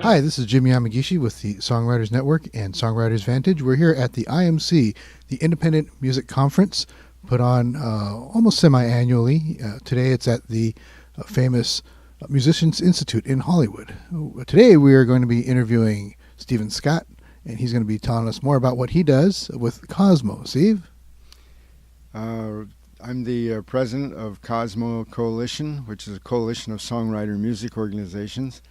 Hi, this is Jimmy Yamagishi with the Songwriters Network and Songwriters Vantage. We're here at the IMC, the Independent Music Conference, put on almost semi-annually. Today it's at the famous Musicians Institute in Hollywood. Today we are going to be interviewing Stephen Scott, and he's going to be telling us more about what he does with Cosmo. Steve? I'm the president of Cosmo Coalition, which is a coalition of songwriter music organizations.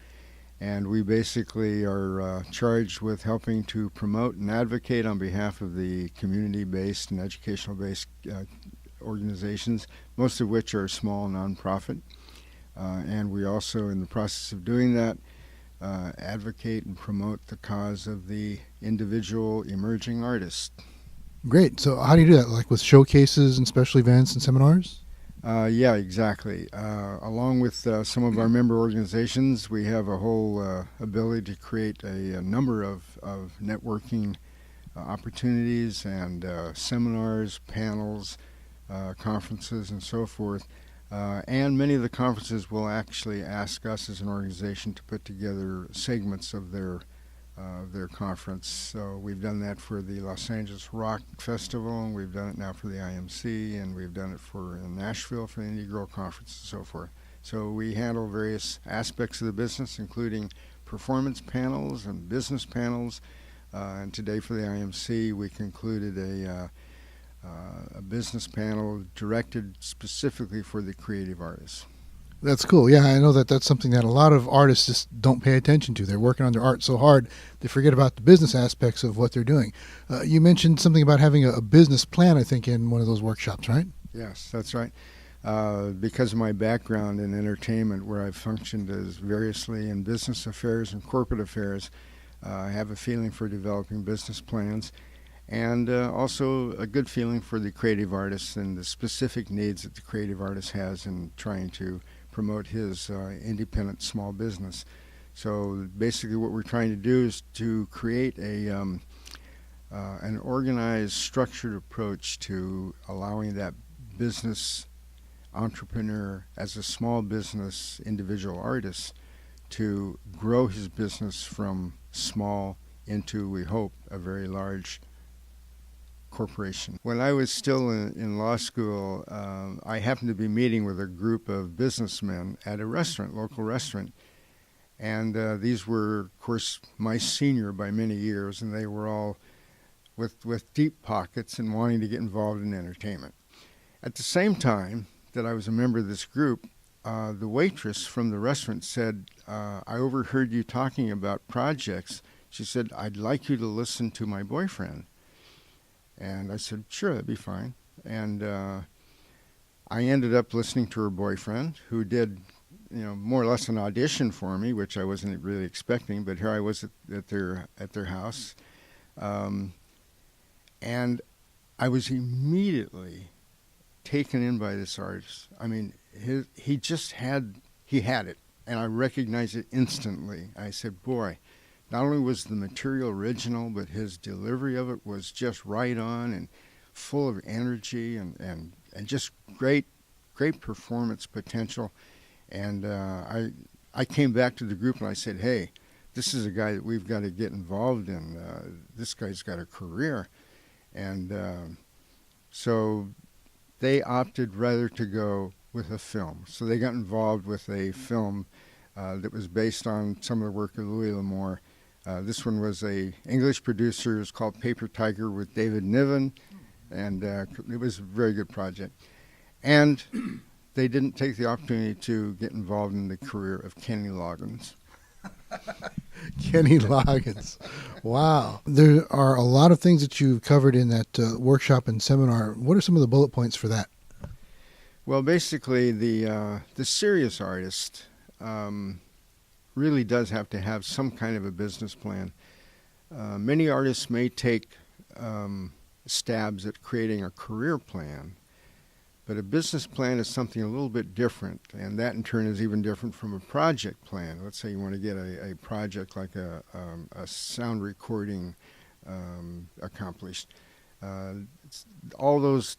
And we basically are charged with helping to promote and advocate on behalf of the community-based and educational-based organizations, most of which are small nonprofit. And we also, in the process of doing that, advocate and promote the cause of the individual emerging artist. Great. So how do you do that? Like with showcases and special events and seminars? Yeah, exactly. Along with some of our member organizations, we have a whole ability to create a number of networking opportunities and seminars, panels, conferences, and so forth. And many of the conferences will actually ask us as an organization to put together segments of their conference. So we've done that for the Los Angeles Rock Festival, and we've done it now for the IMC, and we've done it for Nashville for the Indie Girl Conference and so forth. So we handle various aspects of the business, including performance panels and business panels. And today for the IMC, we concluded a business panel directed specifically for the creative artists. That's cool. Yeah, I know that that's something that a lot of artists just don't pay attention to. They're working on their art so hard, they forget about the business aspects of what they're doing. You mentioned something about having a business plan, I think, in one of those workshops, right? Yes, that's right. Because of my background in entertainment, where I've functioned as variously in business affairs and corporate affairs, I have a feeling for developing business plans, and also a good feeling for the creative artist and the specific needs that the creative artist has in trying to promote his independent small business. So basically what we're trying to do is to create an organized, structured approach to allowing that business entrepreneur as a small business individual artist to grow his business from small into, we hope, a very large corporation. When I was still in law school, I happened to be meeting with a group of businessmen at a restaurant, local restaurant. And these were, of course, my senior by many years, and they were all with deep pockets and wanting to get involved in entertainment. At the same time that I was a member of this group, the waitress from the restaurant said, I overheard you talking about projects. She said, I'd like you to listen to my boyfriend. And I said, sure, that'd be fine. And I ended up listening to her boyfriend, who did, more or less an audition for me, which I wasn't really expecting. But here I was at their house, and I was immediately taken in by this artist. I mean, he had it, and I recognized it instantly. I said, boy. Not only was the material original, but his delivery of it was just right on and full of energy and just great performance potential. And I came back to the group and I said, hey, this is a guy that we've got to get involved in. This guy's got a career. And so they opted rather to go with a film. So they got involved with a film that was based on some of the work of Louis L'Amour. This one was a English producer. It was called Paper Tiger with David Niven, and it was a very good project. And they didn't take the opportunity to get involved in the career of Kenny Loggins. Kenny Loggins. Wow. There are a lot of things that you've covered in that workshop and seminar. What are some of the bullet points for that? Well, basically, the serious artist really does have to have some kind of a business plan. Many artists may take stabs at creating a career plan, but a business plan is something a little bit different, and that in turn is even different from a project plan. Let's say you want to get a project like a sound recording accomplished. All those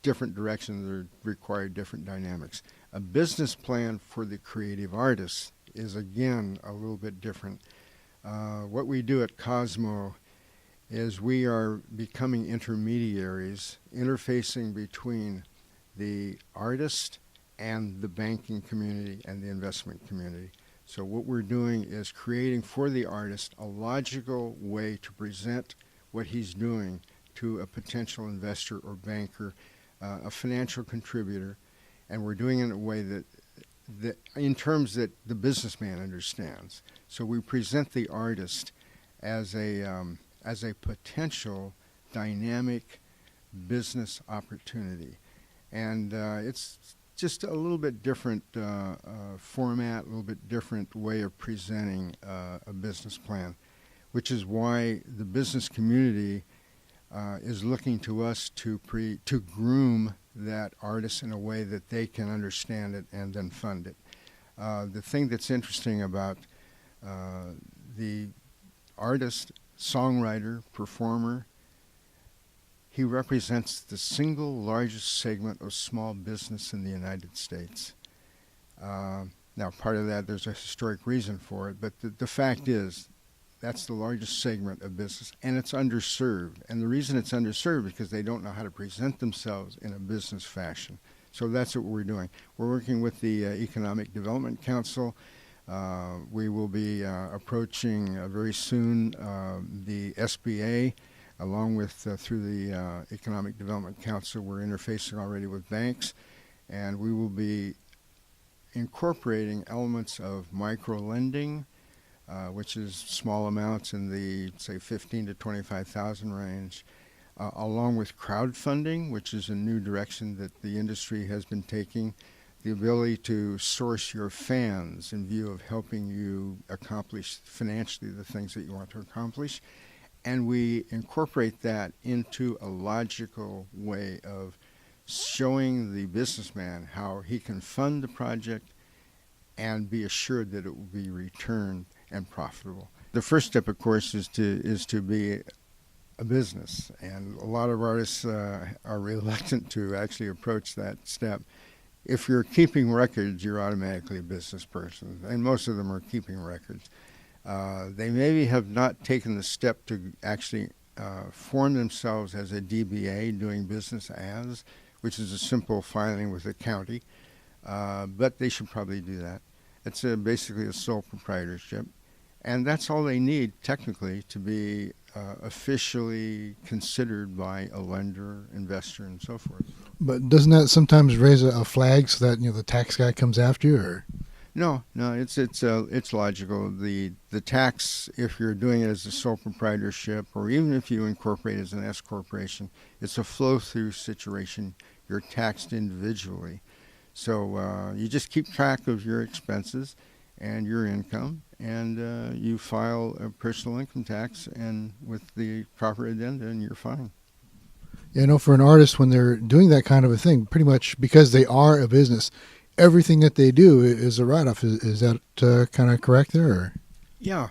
different directions require different dynamics. A business plan for the creative artist is again a little bit different. What we do at Cosmo is we are becoming intermediaries, interfacing between the artist and the banking community and the investment community. So what we're doing is creating for the artist a logical way to present what he's doing to a potential investor or banker, a financial contributor, and we're doing it in a way that in terms that the businessman understands. So we present the artist as a potential dynamic business opportunity, and it's just a little bit different format, a little bit different way of presenting a business plan, which is why the business community is looking to us to groom that artist in a way that they can understand it and then fund it. The thing that's interesting about the artist, songwriter, performer, he represents the single largest segment of small business in the United States. Now, part of that, there's a historic reason for it, but the fact is that's the largest segment of business, and it's underserved. And the reason it's underserved is because they don't know how to present themselves in a business fashion. So that's what we're doing. We're working with the Economic Development Council. We will be approaching very soon the SBA, along with through the Economic Development Council. We're interfacing already with banks, and we will be incorporating elements of micro-lending, which is small amounts in the, say, 15 to 25,000 range, along with crowdfunding, which is a new direction that the industry has been taking, the ability to source your fans in view of helping you accomplish financially the things that you want to accomplish. And we incorporate that into a logical way of showing the businessman how he can fund the project and be assured that it will be returned and profitable. The first step, of course, is to be a business, and a lot of artists are reluctant to actually approach that step. If you're keeping records, you're automatically a business person, and most of them are keeping records. They maybe have not taken the step to actually form themselves as a DBA, doing business as, which is a simple filing with the county, but they should probably do that. It's basically a sole proprietorship, and that's all they need technically to be officially considered by a lender, investor, and so forth. But doesn't that sometimes raise a flag so that the tax guy comes after you? Or No, it's logical. The tax, if you're doing it as a sole proprietorship, or even if you incorporate as an S corporation, it's a flow-through situation. You're taxed individually, so you just keep track of your expenses and your income, and you file a personal income tax, and with the proper addenda, and you're fine. Yeah, for an artist, when they're doing that kind of a thing, pretty much because they are a business, everything that they do is a write-off. Is that kind of correct there? Or? Yeah,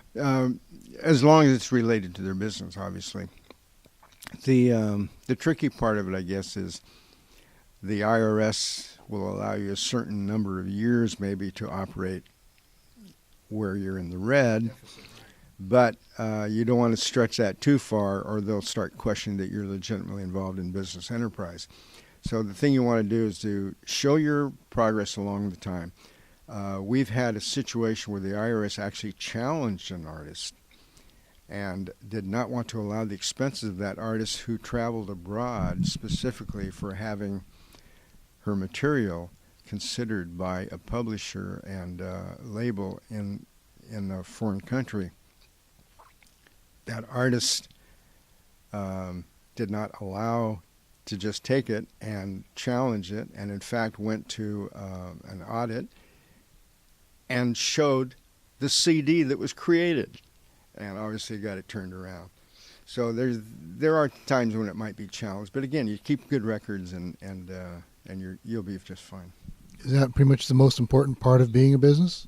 as long as it's related to their business, obviously. The tricky part of it, I guess, is the IRS will allow you a certain number of years maybe to operate where you're in the red, but you don't want to stretch that too far, or they'll start questioning that you're legitimately involved in business enterprise. So the thing you want to do is to show your progress along the time. We've had a situation where the IRS actually challenged an artist and did not want to allow the expenses of that artist who traveled abroad specifically for having her material considered by a publisher and label in a foreign country. That artist did not allow to just take it and challenge it, and in fact went to an audit and showed the CD that was created, and obviously got it turned around. So there are times when it might be challenged, but again, you keep good records, and you'll be just fine. Is that pretty much the most important part of being a business?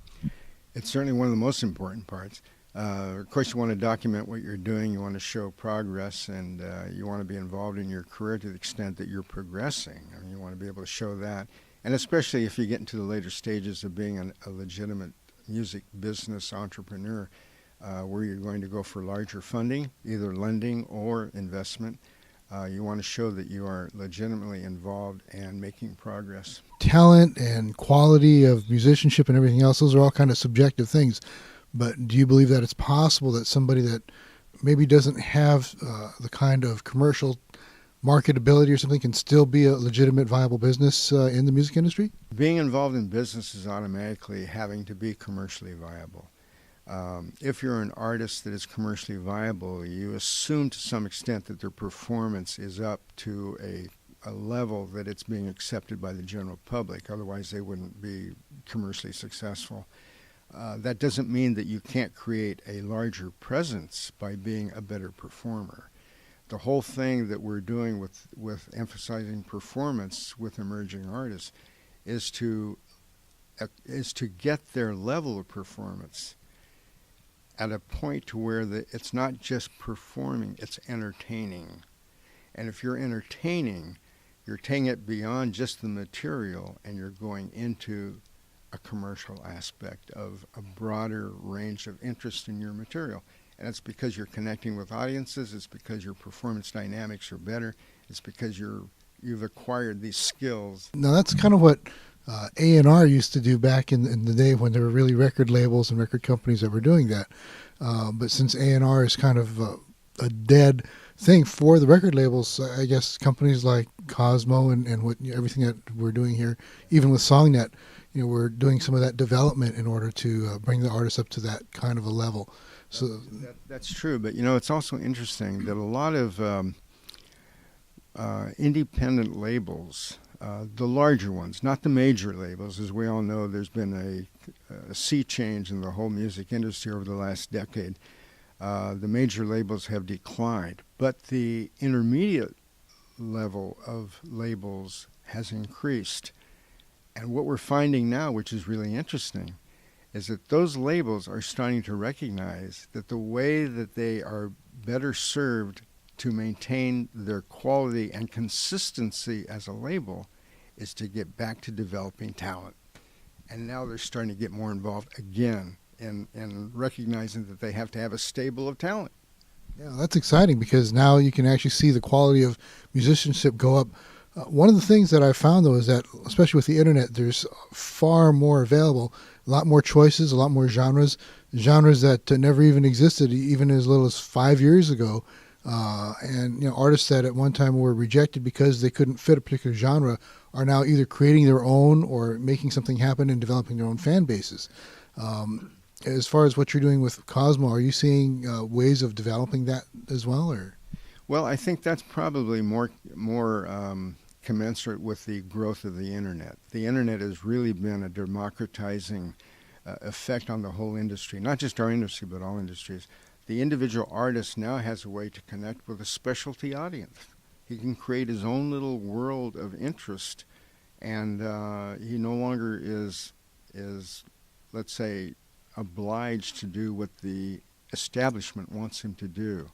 It's certainly one of the most important parts. Of course, you want to document what you're doing. You want to show progress, and you want to be involved in your career to the extent that you're progressing. I mean, you want to be able to show that. And especially if you get into the later stages of being a legitimate music business entrepreneur, where you're going to go for larger funding, either lending or investment. You want to show that you are legitimately involved and making progress. Talent and quality of musicianship and everything else, those are all kind of subjective things. But do you believe that it's possible that somebody that maybe doesn't have the kind of commercial marketability or something can still be a legitimate, viable business in the music industry? Being involved in business is automatically having to be commercially viable. If you're an artist that is commercially viable, you assume to some extent that their performance is up to a level that it's being accepted by the general public. Otherwise, they wouldn't be commercially successful. That doesn't mean that you can't create a larger presence by being a better performer. The whole thing that we're doing with emphasizing performance with emerging artists is to get their level of performance at a point to where it's not just performing, it's entertaining. And if you're entertaining, you're taking it beyond just the material and you're going into a commercial aspect of a broader range of interest in your material. And it's because you're connecting with audiences, it's because your performance dynamics are better, it's because you've acquired these skills. Now, that's kind of what A&R used to do back in the day when there were really record labels and record companies that were doing that. But since A&R is kind of a dead thing for the record labels, I guess companies like Cosmo and what everything that we're doing here, even with SongNet, we're doing some of that development in order to bring the artists up to that kind of a level. So that's true, but it's also interesting that a lot of independent labels, the larger ones, not the major labels. As we all know, there's been a sea change in the whole music industry over the last decade. The major labels have declined, but the intermediate level of labels has increased. And what we're finding now, which is really interesting, is that those labels are starting to recognize that the way that they are better served to maintain their quality and consistency as a label is to get back to developing talent. And now they're starting to get more involved again in recognizing that they have to have a stable of talent. Yeah, that's exciting because now you can actually see the quality of musicianship go up. One of the things that I found, though, is that, especially with the internet, there's far more available, a lot more choices, a lot more genres that never even existed, even as little as 5 years ago. And artists that at one time were rejected because they couldn't fit a particular genre are now either creating their own or making something happen and developing their own fan bases. As far as what you're doing with Cosmo, are you seeing ways of developing that as well, or? Well, I think that's probably more commensurate with the growth of the internet. The internet has really been a democratizing effect on the whole industry, not just our industry, but all industries. The individual artist now has a way to connect with a specialty audience. He can create his own little world of interest, and he no longer is, let's say, obliged to do what the establishment wants him to do.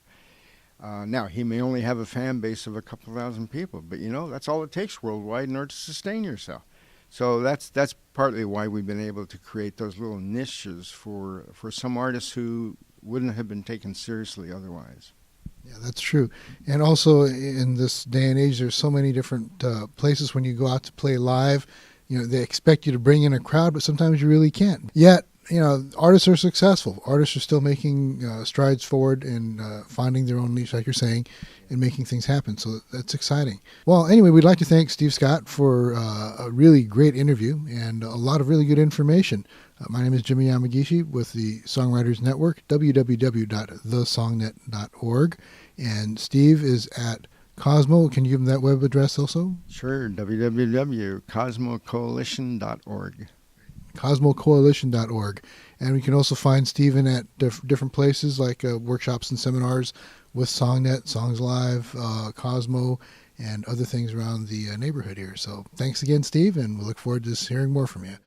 Now, he may only have a fan base of a couple thousand people, but that's all it takes worldwide in order to sustain yourself. So that's partly why we've been able to create those little niches for some artists who wouldn't have been taken seriously otherwise. Yeah, that's true. And also in this day and age, there's so many different places when you go out to play live. They expect you to bring in a crowd, but sometimes you really can't. Yet, artists are successful. Artists are still making strides forward and finding their own niche, like you're saying, and making things happen. So that's exciting. Well, anyway, we'd like to thank Steve Scott for a really great interview and a lot of really good information. My name is Jimmy Yamagishi with the Songwriters Network, www.thesongnet.org. And Steve is at Cosmo. Can you give them that web address also? Sure, www.cosmocoalition.org. cosmocoalition.org. And we can also find Stephen at different places like workshops and seminars with SongNet, Songs Live, Cosmo, and other things around the neighborhood here. So thanks again, Steve, and we look forward to hearing more from you.